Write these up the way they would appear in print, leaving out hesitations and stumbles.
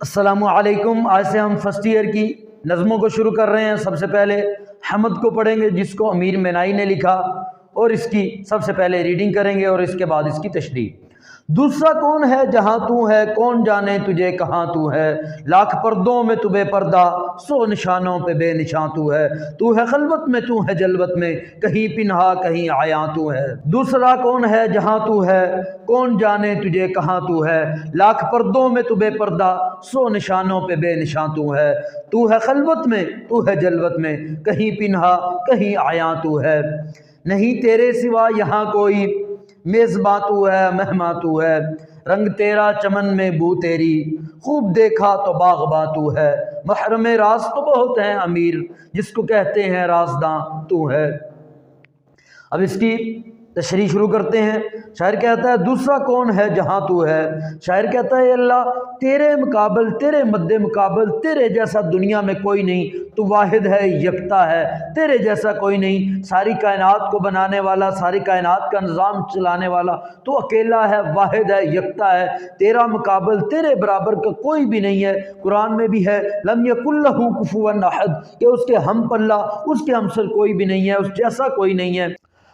السلام علیکم۔ آج سے ہم فرسٹ ایئر کی نظموں کو شروع کر رہے ہیں۔ سب سے پہلے حمد کو پڑھیں گے جس کو امیر مینائی نے لکھا، اور اس کی سب سے پہلے ریڈنگ کریں گے اور اس کے بعد اس کی تشریح۔ دوسرا کون ہے جہاں تو ہے، کون جانے تجھے کہاں تو ہے، لاکھ پردوں میں تو بے پردہ، سو نشانوں پہ بے نشاں تو ہے خلوت میں تو ہے جلوت میں، کہیں پنہا کہیں عیاں تو ہے۔ دوسرا کون ہے جہاں تو ہے، کون جانے تجھے کہاں تو ہے، لاکھ پردوں میں تو بے پردہ، سو نشانوں پہ بے نشاں تو ہے خلوت میں تو ہے جلوت میں، کہیں پنہا کہیں عیاں تو ہے۔ نہیں تیرے سوا یہاں کوئی، میزباں تو ہے مہماں تو ہے، رنگ تیرا چمن میں بو تیری، خوب دیکھا تو باغباں تو ہے، محرم راز تو بہت ہیں امیر، جس کو کہتے ہیں رازداں تو ہے۔ اب اس کی تشریح شروع کرتے ہیں۔ شاعر کہتا ہے دوسرا کون ہے جہاں تو ہے، شاعر کہتا ہے اللہ تیرے مقابل، تیرے مد مقابل تیرے جیسا دنیا میں کوئی نہیں، تو واحد ہے یکتا ہے، تیرے جیسا کوئی نہیں، ساری کائنات کو بنانے والا، ساری کائنات کا نظام چلانے والا تو اکیلا ہے، واحد ہے یکتا ہے، تیرا مقابل تیرے برابر کا کوئی بھی نہیں ہے۔ قرآن میں بھی ہے لم یکن لہ کفوا احد، کہ اس کے ہم پلہ، اس کے ہمسر کوئی بھی نہیں ہے، اس جیسا کوئی نہیں ہے۔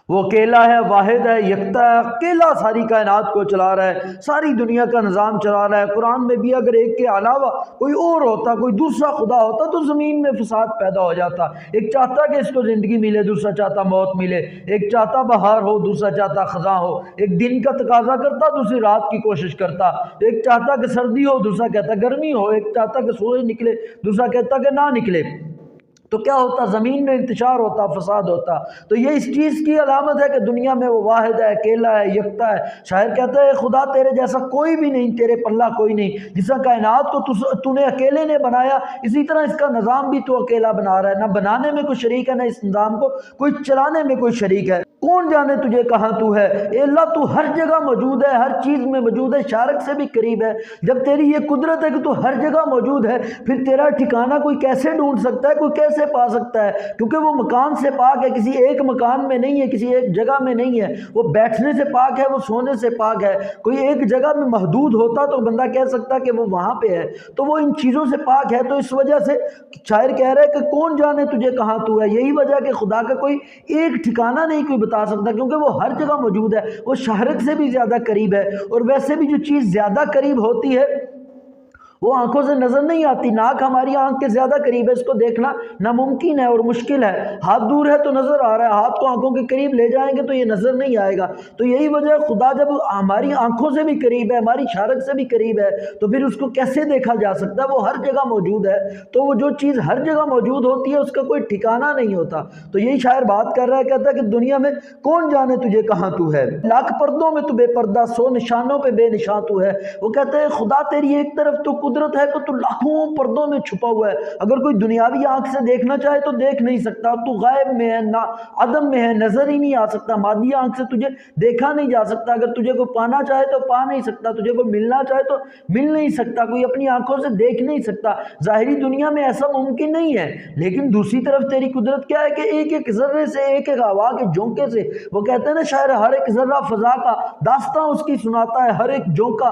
وہ اکیلا ہے، واحد ہے، یکتا ہے، اکیلا ساری کائنات کو چلا رہا ہے، ساری دنیا کا نظام چلا رہا ہے۔ قرآن میں بھی اگر ایک کے علاوہ کوئی اور ہوتا، کوئی دوسرا خدا ہوتا تو زمین میں فساد پیدا ہو جاتا۔ ایک چاہتا کہ اس کو زندگی ملے، دوسرا چاہتا موت ملے، ایک چاہتا بہار ہو، دوسرا چاہتا خزاں ہو، ایک دن کا تقاضا کرتا، دوسری رات کی کوشش کرتا، ایک چاہتا کہ سردی ہو، دوسرا کہتا گرمی ہو، ایک چاہتا کہ سورج نکلے، دوسرا کہتا کہ نہ نکلے، تو کیا ہوتا؟ زمین میں انتشار ہوتا، فساد ہوتا۔ تو یہ اس چیز کی علامت ہے کہ دنیا میں وہ واحد ہے، اکیلا ہے، یکتا ہے۔ شاعر کہتا ہے خدا تیرے جیسا کوئی بھی نہیں، تیرے پلہ کوئی نہیں، جس طرح کائنات کو تو نے اکیلے نے بنایا، اسی طرح اس کا نظام بھی تو اکیلا بنا رہا ہے، نہ بنانے میں کوئی شریک ہے، نہ اس نظام کو کوئی چلانے میں کوئی شریک ہے۔ کون جانے تجھے کہاں تو ہے، اے اللہ تو ہر جگہ موجود ہے، ہر چیز میں موجود ہے، شارک سے بھی قریب ہے۔ جب تیری یہ قدرت ہے کہ تو ہر جگہ موجود ہے، پھر تیرا ٹھکانہ کوئی کیسے ڈھونڈ سکتا ہے، کوئی کیسے پا سکتا ہے؟ کیونکہ وہ مکان سے پاک ہے، کسی ایک مکان میں نہیں ہے، کسی ایک جگہ میں نہیں ہے، وہ بیٹھنے سے پاک ہے، وہ سونے سے پاک ہے۔ کوئی ایک جگہ میں محدود ہوتا تو بندہ کہہ سکتا کہ وہ وہاں پہ ہے، تو وہ ان چیزوں سے پاک ہے۔ تو اس وجہ سے شاعر کہہ رہا ہے کہ کون جانے تجھے کہاں تو ہے، یہی وجہ کہ خدا کا کوئی ایک ٹھکانہ نہیں کوئی بتا سکتا، کیونکہ وہ ہر جگہ موجود ہے، وہ شہرک سے بھی زیادہ قریب ہے۔ اور ویسے بھی جو چیز زیادہ قریب ہوتی ہے وہ آنکھوں سے نظر نہیں آتی، ناک ہماری آنکھ کے زیادہ قریب ہے، اس کو دیکھنا ناممکن ہے اور مشکل ہے۔ ہاتھ دور ہے تو نظر آ رہا ہے، ہاتھ کو آنکھوں کے قریب لے جائیں گے تو یہ نظر نہیں آئے گا۔ تو یہی وجہ ہے خدا جب ہماری آنکھوں سے بھی قریب ہے، ہماری شارک سے بھی قریب ہے، تو پھر اس کو کیسے دیکھا جا سکتا ہے؟ وہ ہر جگہ موجود ہے۔ تو وہ جو چیز ہر جگہ موجود ہوتی ہے اس کا کوئی ٹھکانہ نہیں ہوتا۔ تو یہی شاعر بات کر رہا ہے، کہتا ہے کہ دنیا میں کون جانے تجھے کہاں تو ہے، لاکھ پردوں میں تو بے پردہ، سو نشانوں پہ بے نشاں تو ہے۔ وہ کہتا ہے خدا تیری ایک طرف تو قدرت ہے کہ تو لاکھوں پردوں میں چھپا ہوا ہے، اگر کوئی دنیاوی آنکھ سے دیکھنا چاہے تو دیکھ نہیں سکتا، تو غائب میں ہے، نہ عدم میں ہے، نظر ہی نہیں آ سکتا، مادی آنکھ سے تجھے دیکھا نہیں جا سکتا، اگر تجھے کوئی پانا چاہے تو پا نہیں سکتا، تجھے کوئی ملنا چاہے تو مل نہیں سکتا، کوئی اپنی آنکھوں سے دیکھ نہیں سکتا، ظاہری دنیا میں ایسا ممکن نہیں ہے۔ لیکن دوسری طرف تیری قدرت کیا ہے کہ ایک ایک ذرے سے، ایک ایک ہوا کے جھونکے سے، وہ کہتے ہیں نا شاعر ہر ایک ذرہ فضا کا داستان اس کی سناتا ہے، ہر ایک جھونکا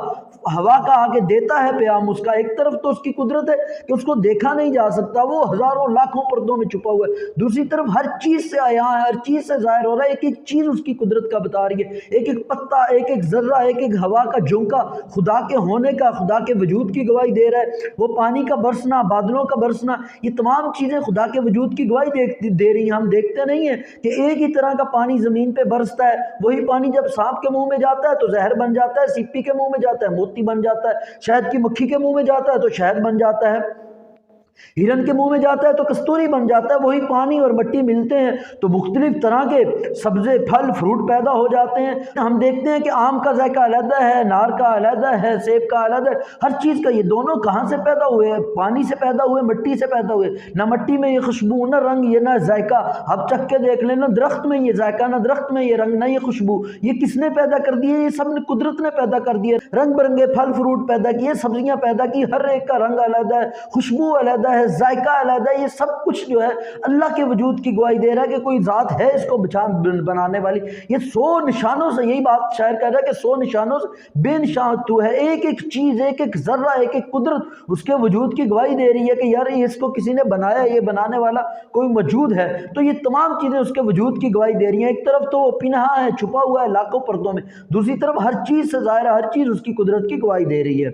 ہوا کا آگے دیتا ہے پیام اس کا۔ ایک طرف تو اس کی قدرت ہے کہ اس کو دیکھا نہیں جا سکتا، وہ ہزاروں لاکھوں پردوں میں چھپا ہوا ہے، دوسری طرف ہر چیز سے آیا ہے، ہر چیز سے ظاہر ہو رہا ہے، ایک ایک چیز اس کی قدرت کا بتا رہی ہے، ایک ایک پتا، ایک ایک ذرہ، ایک ایک ہوا کا جھونکا خدا کے ہونے کا، خدا کے وجود کی گواہی دے رہا ہے۔ وہ پانی کا برسنا، بادلوں کا برسنا، یہ تمام چیزیں خدا کے وجود کی گواہی دے رہی ہیں۔ ہم دیکھتے نہیں ہیں کہ ایک ہی طرح کا پانی زمین پہ برستا ہے، وہی پانی جب سانپ کے منہ میں جاتا ہے تو زہر بن جاتا ہے، سیپی کے منہ میں جاتا ہے موتی بن جاتا ہے، شہد کی مکھی کے منہ میں جاتا ہے تو شہد بن جاتا ہے، ہرن کے منہ میں جاتا ہے تو کستوری بن جاتا ہے۔ وہی پانی اور مٹی ملتے ہیں تو مختلف طرح کے سبزے، پھل، فروٹ پیدا ہو جاتے ہیں۔ ہم دیکھتے ہیں کہ آم کا ذائقہ علیحدہ ہے، انار کا علیحدہ ہے، سیب کا علیحدہ ہے، ہر چیز کا۔ یہ دونوں کہاں سے پیدا ہوئے ہیں؟ پانی سے پیدا ہوئے، مٹی سے پیدا ہوئے۔ نہ مٹی میں یہ خوشبو، نہ رنگ، یہ نہ ذائقہ۔ اب چکھ کے دیکھ لیں، نہ درخت میں یہ ذائقہ، نہ درخت میں یہ رنگ، نہ یہ خوشبو۔ یہ کس نے پیدا کر دیے؟ یہ سب نے قدرت نے پیدا کر دیے۔ رنگ برنگے پھل فروٹ پیدا کیے، سبزیاں پیدا کی، ہر ایک کا رنگ علیحدہ ہے، خوشبو علیحدہ علیحدہ ہے، ذائقہ علیحدہ ہے، یہ سب کچھ جو ہے اللہ کے وجود کی گواہی دے رہا ہے کہ کوئی ذات ہے اس کو بنانے والی۔ یہ 100 نشانوں سے، یہی بات شاعر کہہ رہا ہے کہ 100 نشانوں سے بے نشان تو ہے، ایک ایک چیز، ایک ایک ذرہ، ایک ایک قدرت اس کے وجود کی گواہی دے رہی ہے کہ یار اس کو کسی نے بنایا، یہ بنانے والا کوئی موجود ہے۔ تو یہ تمام چیزیں اس کے وجود کی گواہی دے رہی ہیں۔ ایک طرف تو وہ پنہا ہے، چھپا ہوا ہے لاکھوں پردوں میں، دوسری طرف ہر چیز سے ظاہر ہے، ہر چیز اس کی قدرت کی گواہی دے رہی ہے۔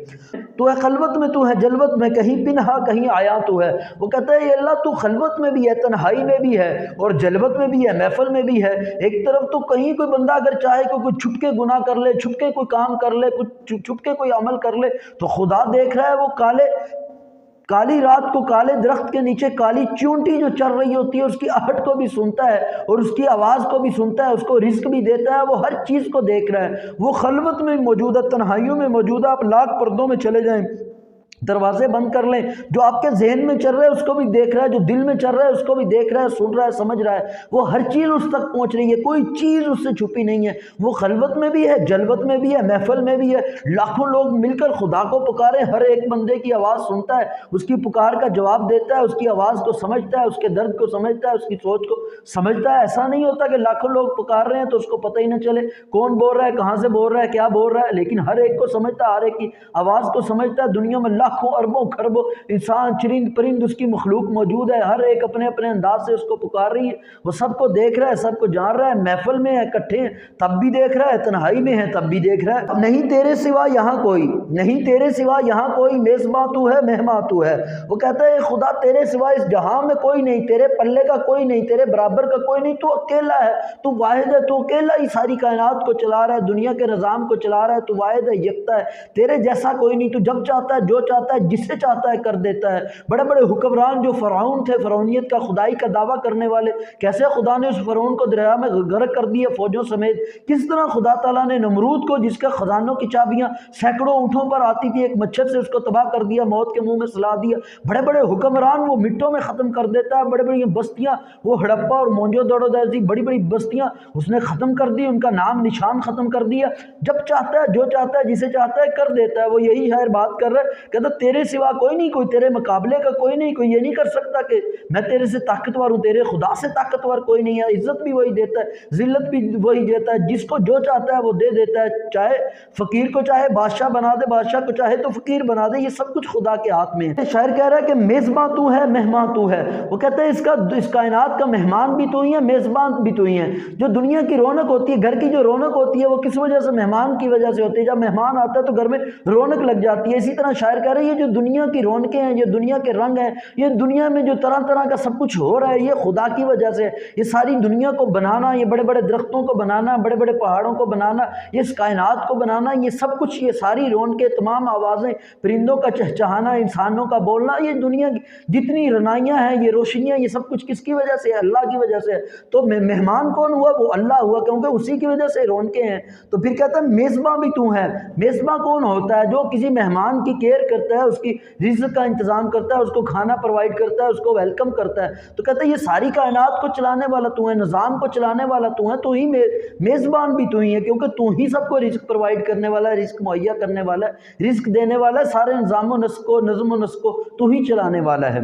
تو ہے خلوت میں، تو ہے جلوت میں، کہیں پنہا کہیں آیا تو ہے۔ وہ کہتا ہے یہ اللہ تو خلوت میں بھی ہے، تنہائی میں بھی ہے، اور جلوت میں بھی ہے، محفل میں بھی ہے۔ ایک طرف تو کہیں کوئی بندہ اگر چاہے کہ کوئی چھپ کے گناہ کر لے، چھپ کے کوئی کام کر لے، چھپ کے کوئی عمل کر لے، تو خدا دیکھ رہا ہے۔ وہ کالی رات کو کالے درخت کے نیچے کالی چونٹی جو چل رہی ہوتی ہے اس کی آہٹ کو بھی سنتا ہے، اور اس کی آواز کو بھی سنتا ہے، اس کو رزق بھی دیتا ہے، وہ ہر چیز کو دیکھ رہا ہے۔ وہ خلوت میں موجود ہے، تنہائیوں میں موجود ہے۔ آپ لاکھ پردوں میں چلے جائیں، دروازے بند کر لیں، جو آپ کے ذہن میں چل رہا ہے اس کو بھی دیکھ رہا ہے، جو دل میں چل رہا ہے اس کو بھی دیکھ رہا ہے، سن رہا ہے، سمجھ رہا ہے۔ وہ ہر چیز اس تک پہنچ رہی ہے، کوئی چیز اس سے چھپی نہیں ہے۔ وہ خلوت میں بھی ہے، جلوت میں بھی ہے، محفل میں بھی ہے۔ لاکھوں لوگ مل کر خدا کو پکارے، ہر ایک بندے کی آواز سنتا ہے، اس کی پکار کا جواب دیتا ہے، اس کی آواز کو سمجھتا ہے، اس کے درد کو سمجھتا ہے، اس کی سوچ کو سمجھتا ہے۔ ایسا نہیں ہوتا کہ لاکھوں لوگ پکار رہے ہیں تو اس کو پتہ ہی نہ چلے کون بول رہا ہے، کہاں سے بول رہا ہے، کیا بول رہا ہے، لیکن ہر ایک کو سمجھتا ہے، ہر ایک کی آواز کو سمجھتا ہے۔ دنیا میں لاکھوں اربوں خربوں انسان، چرند پرند اس کی مخلوق موجود ہے، ہر ایک اپنے اپنے انداز سے اس کو پکار رہی ہے۔ وہ سب کو دیکھ رہا ہے، سب کو جان رہا ہے۔ محفل میں ہے، اکٹھے ہیں تب بھی دیکھ رہا ہے، تنہائی میں ہے تب بھی دیکھ رہا ہے۔ نہیں تیرے سوا یہاں کوئی، نہیں تیرے سوا یہاں کوئی، میزباں تو ہے، مہمان تو ہے۔ وہ کہتا ہے خدا تیرے سوا اس جہاں میں کوئی نہیں، تیرے پلے کا کوئی نہیں، تیرے برابر کا کوئی نہیں، تو اکیلا ہے، تو واحد ہے، تو اکیلا ہی ساری کائنات کو چلا رہا ہے، دنیا کے نظام کو چلا رہا ہے، تو واحد ہے، یکتا ہے، تیرے جیسا کوئی نہیں۔ تو جب چاہتا ہے، جو چاہتا ہے، جسے چاہتا ہے کر دیتا ہے۔ بڑے بڑے حکمران جو فرعون تھے، فرعونیت کا، خدائی کا دعویٰ کرنے والے، کیسے خدا نے اس فرعون کو دریا میں غرق کر دیا فوجوں سمیت۔ کس طرح خدا تعالیٰ نے نمرود کو، جس کے خزانوں کی چابیاں سینکڑوں اونٹوں پر آتی تھی، ایک مچھر سے اس کو تباہ کر دیا، موت کے منہ میں سلا دیا۔ بڑے بڑے حکمران وہ مٹوں میں ختم کر دیتا ہے۔ بڑے بڑی بستیاں، وہ ہڑپا اور مونجو دڑو جیسی بڑی بڑی بستیاں اس نے ختم کر دی، ان کا نام نشان ختم کر دیا۔ جب چاہتا ہے، جو چاہتا ہے، جسے چاہتا ہے کر دیتا ہے۔ وہ یہی شاعر بات کر رہا ہے، کہتا تیرے سوا کوئی نہیں، کوئی تیرے مقابلے کا کوئی نہیں، کوئی یہ نہیں کر سکتا کہ میں تیرے سے طاقتور ہوں، تیرے خدا سے طاقتور کوئی نہیں ہے۔ عزت بھی وہی دیتا ہے، ذلت بھی وہی دیتا ہے، جس کو جو چاہتا ہے وہ دے دیتا ہے۔ چاہے فقیر کو چاہے بادشاہ بنا دے، بادشاہ کو چاہے تو فقیر بنا دے، یہ سب کچھ خدا کے ہاتھ میں ہے۔ شاعر کہہ رہا ہے کہ میزباں تو ہے، مہمان تو ہے۔ وہ کہتا ہے اس کائنات کا مہمان بھی تو ہی ہے، میزبان بھی تو ہی ہے۔ جو دنیا کی رونق ہوتی ہے، گھر کی جو رونق ہوتی ہے، وہ کس وجہ سے؟ مہمان کی وجہ سے ہوتی ہے۔ جب مہمان آتا ہے تو گھر میں رونق لگ جاتی ہے۔ اسی طرح شاعر کہہ رہے ہیں یہ جو دنیا کی رونقیں ہیں، یہ دنیا کے رنگ ہیں، یہ دنیا میں جو طرح طرح کا سب کچھ ہو رہا ہے، یہ خدا کی وجہ سے۔ یہ ساری دنیا کو بنانا، یہ بڑے بڑے درختوں کو بنانا، بڑے بڑے پہاڑوں کو بنانا، یہ اس کائنات کو بنانا، یہ سب کچھ، یہ ساری رونقیں، تمام آوازیں، پرندوں کا چہچہانا، انسانوں کا بولنا، یہ دنیا کی جتنی رنائیاں ہیں، یہ روشنیاں، یہ سب کچھ کس کی وجہ سے ہے؟ اللہ کی وجہ سے ہے۔ تو مہمان کون ہوا؟ وہ اللہ ہوا، کیونکہ اسی کی وجہ سے رونقیں ہیں۔ تو پھر کہتا ہے میزباں بھی تو ہے۔ میزباں کون ہوتا ہے؟ جو کسی مہمان کی کیئر کرتا ہے، اس کی رزق کا انتظام کرتا ہے، اس کو کھانا پرووائڈ کرتا ہے، اس کو ویلکم کرتا ہے۔ تو کہتا ہے یہ ساری کائنات کو چلانے والا تو ہے، نظام کو چلانے والا تو ہے، تو ہی میزبان بھی تو ہی ہے، کیونکہ تو ہی سب کو رزق پرووائڈ کرنے والا ہے، رزق مہیا کرنے والا ہے، رزق دینے والا ہے، سارے نظام و نسق کو، نظم و نسق کو تو ہی چلانے والا ہے۔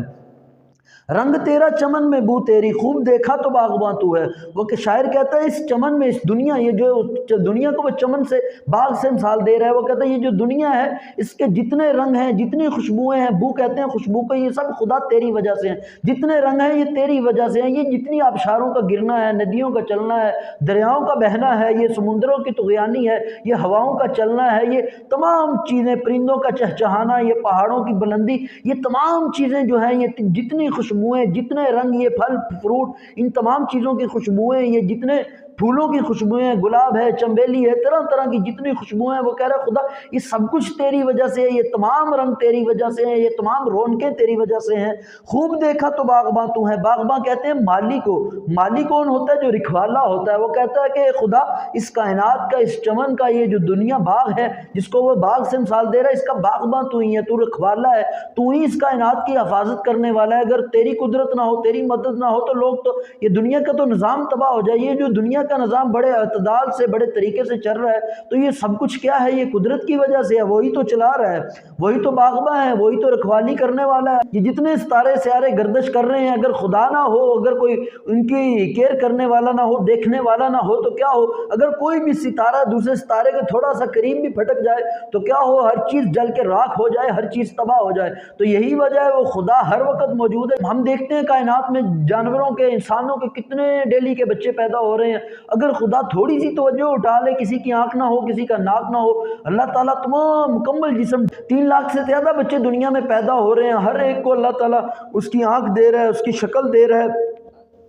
رنگ تیرا چمن میں بو تیری، خوب دیکھا تو باغباں تو ہے۔ وہ کہ شاعر کہتا ہے اس چمن میں، اس دنیا، یہ جو دنیا کو وہ چمن سے، باغ سے مثال دے رہا ہے، وہ کہتا ہے یہ جو دنیا ہے، اس کے جتنے رنگ ہیں، جتنی خوشبوئیں ہیں، بو کہتے ہیں خوشبو کو، یہ سب خدا تیری وجہ سے ہیں۔ جتنے رنگ ہیں یہ تیری وجہ سے ہیں۔ یہ جتنی آبشاروں کا گرنا ہے، ندیوں کا چلنا ہے، دریاؤں کا بہنا ہے، یہ سمندروں کی طغیانی ہے، یہ ہواؤں کا چلنا ہے، یہ تمام چیزیں، پرندوں کا چہچہانا، یہ پہاڑوں کی بلندی، یہ تمام چیزیں جو ہیں، یہ جتنی خوشبوئیں، جتنے رنگ، یہ پھل فروٹ، ان تمام چیزوں کی خوشبوئیں، یہ جتنے پھولوں کی خوشبوئیں، گلاب ہے، چنبیلی ہے، طرح طرح کی جتنی خوشبوئیں ہیں، وہ کہہ رہا ہے خدا یہ سب کچھ تیری وجہ سے ہے، یہ تمام رنگ تیری وجہ سے ہیں، یہ تمام رونقیں تیری وجہ سے ہیں۔ خوب دیکھا تو باغباں تو ہے۔ باغباں کہتے ہیں مالی کو۔ مالی کون ہوتا ہے؟ جو رکھوالا ہوتا ہے۔ وہ کہتا ہے کہ خدا اس کائنات کا، اس چمن کا، یہ جو دنیا باغ ہے، جس کو وہ باغ سے مثال دے رہا ہے، اس کا باغباں تو ہی ہے، تو رکھوالا ہے، تو ہی اس کائنات کی حفاظت کرنے والا ہے۔ اگر تیری قدرت نہ ہو، تیری مدد نہ ہو، تو لوگ تو، یہ دنیا کا تو نظام تباہ ہو جائے۔ یہ جو دنیا کا نظام بڑے اعتدال سے بڑے طریقے سے چل رہا ہے، تو یہ سب کچھ کیا ہے؟ یہ قدرت کی وجہ سے ہے، وہی تو چلا رہا ہے، وہی تو باغباں ہے، وہی تو رکھوالی کرنے والا ہے۔ یہ جتنے ستارے سیارے گردش کر رہے ہیں، اگر خدا نہ ہو، اگر کوئی ان کی کیئر کرنے والا نہ ہو، دیکھنے والا نہ ہو تو کیا ہو؟ اگر کوئی بھی ستارہ دوسرے ستارے کے تھوڑا سا قریب بھی پھٹک جائے تو کیا ہو؟ ہر چیز جل کے راکھ ہو جائے، ہر چیز تباہ ہو جائے۔ تو یہی وجہ ہے، وہ خدا ہر وقت موجود ہے۔ ہم دیکھتے ہیں کائنات میں جانوروں کے، انسانوں کے کتنے ڈیلی کے بچے پیدا ہو رہے ہیں۔ اگر خدا تھوڑی سی توجہ اٹھا لے، کسی کی آنکھ نہ ہو، کسی کا ناک نہ ہو، اللہ تعالیٰ تمام مکمل جسم 3 لاکھ سے زیادہ بچے دنیا میں پیدا ہو رہے ہیں، ہر ایک کو اللہ تعالیٰ اس کی آنکھ دے رہا ہے، اس کی شکل دے رہا ہے،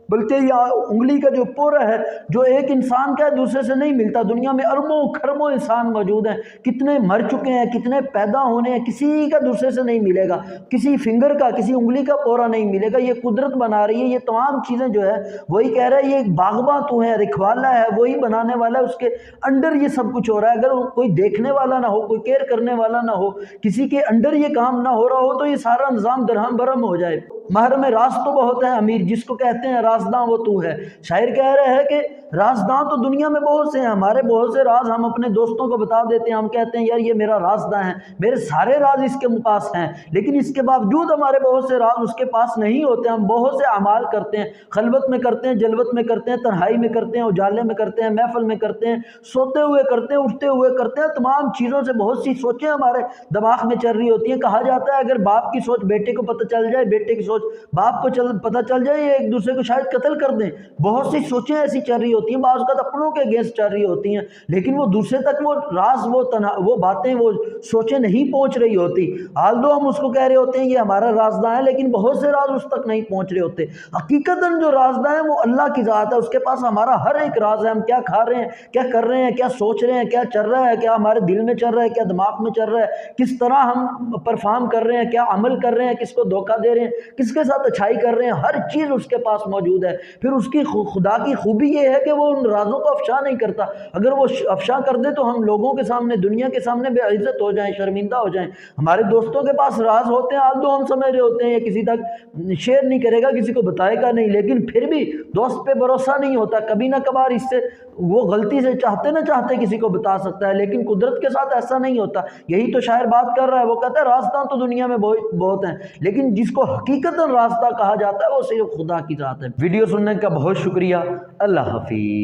بلکہ یہ انگلی کا جو پورا ہے جو ایک انسان کا ہے دوسرے سے نہیں ملتا۔ دنیا میں اربوں کھربوں انسان موجود ہیں، کتنے مر چکے ہیں، کتنے پیدا ہونے ہیں، کسی کا دوسرے سے نہیں ملے گا، کسی فنگر کا، کسی انگلی کا پورا نہیں ملے گا۔ یہ قدرت بنا رہی ہے، یہ تمام چیزیں جو ہے وہی کہہ رہا ہے، یہ ایک باغباں تو ہے، رکھوالا ہے، وہی بنانے والا ہے، اس کے انڈر یہ سب کچھ ہو رہا ہے۔ اگر کوئی دیکھنے والا نہ ہو، کوئی کیئر کرنے والا نہ ہو، کسی کے انڈر یہ کام نہ ہو رہا ہو تو یہ سارا نظام درہم برہم ہو جائے۔ محرم راز تو بہت ہے امیر، جس کو کہتے ہیں رازداں وہ تو ہے۔ شاعر کہہ رہے ہیں کہ رازداں تو دنیا میں بہت سے ہیں، ہمارے بہت سے راز ہم اپنے دوستوں کو بتا دیتے ہیں، ہم کہتے ہیں یار یہ میرا رازداں ہے، میرے سارے راز اس کے پاس ہیں، لیکن اس کے باوجود ہمارے بہت سے راز اس کے پاس نہیں ہوتے۔ ہم بہت سے اعمال کرتے ہیں، خلوت میں کرتے ہیں، جلوت میں کرتے ہیں، تنہائی میں کرتے ہیں، اجالے میں کرتے ہیں، محفل میں کرتے ہیں، سوتے ہوئے کرتے ہیں، اٹھتے ہوئے کرتے ہیں، تمام چیزوں سے بہت سی سوچیں ہمارے دماغ میں چل رہی ہوتی ہیں۔ کہا جاتا ہے اگر باپ کی سوچ بیٹے کو پتہ چل جائے، بیٹے کی سوچ باپ کو پتہ چل جائے، یہ ایک دوسرے کو شاید قتل کر دیں۔ بہت سی سوچیں ایسی چل رہی ہوتی ہیں، بعض اوقات اپنوں کے اگینسٹ چل رہی ہوتی ہیں، لیکن وہ دوسرے تک وہ راز، وہ باتیں، وہ سوچیں نہیں پہنچ رہی ہوتی۔ آلدو ہم اس کو کہہ رہے ہوتے ہیں یہ ہمارا رازداں ہے، لیکن بہت سے راز اس تک نہیں پہنچ رہے ہوتے۔ حقیقتاً جو رازداں ہے وہ اللہ کی ذات ہے، اس کے پاس ہمارا ہر ایک راز ہے۔ ہم کیا کھا رہے ہیں، کیا کر رہے ہیں، کیا سوچ رہے ہیں، کیا چل رہا ہے، کیا ہمارے دل میں چل رہا ہے، کیا دماغ میں چل رہا ہے، کس طرح ہم پرفارم کر رہے ہیں، کیا عمل کر رہے ہیں، کس کو دھوکہ دے رہے ہیں، کس کے ساتھ اچھائی کر رہے ہیں، ہر چیز اس کے پاس موجود ہے۔ پھر اس کی خدا کی خوبی یہ ہے کہ وہ ان رازوں کو افشا نہیں کرتا۔ اگر وہ افشا کر دے تو ہم لوگوں کے سامنے، دنیا کے سامنے بے عزت ہو جائیں، شرمندہ ہو جائیں۔ ہمارے دوستوں کے پاس راز ہوتے ہیں، آلدو ہم سمجھ رہے ہوتے ہیں یہ کسی تک شیئر نہیں کرے گا، کسی کو بتائے گا نہیں، لیکن پھر بھی دوست پہ بھروسہ نہیں ہوتا، کبھی نہ کبھار اس سے وہ غلطی سے چاہتے نہ چاہتے کسی کو بتا سکتا ہے، لیکن قدرت کے ساتھ ایسا نہیں ہوتا۔ یہی تو شاعر بات کر رہا ہے، وہ کہتا ہے رازداں تو دنیا میں بہت ہیں، لیکن جس کو حقیقت رازداں کہا جاتا ہے وہ صرف خدا کی ذات ہے۔ ویڈیو سننے کا بہت شکریہ، اللہ حافظ۔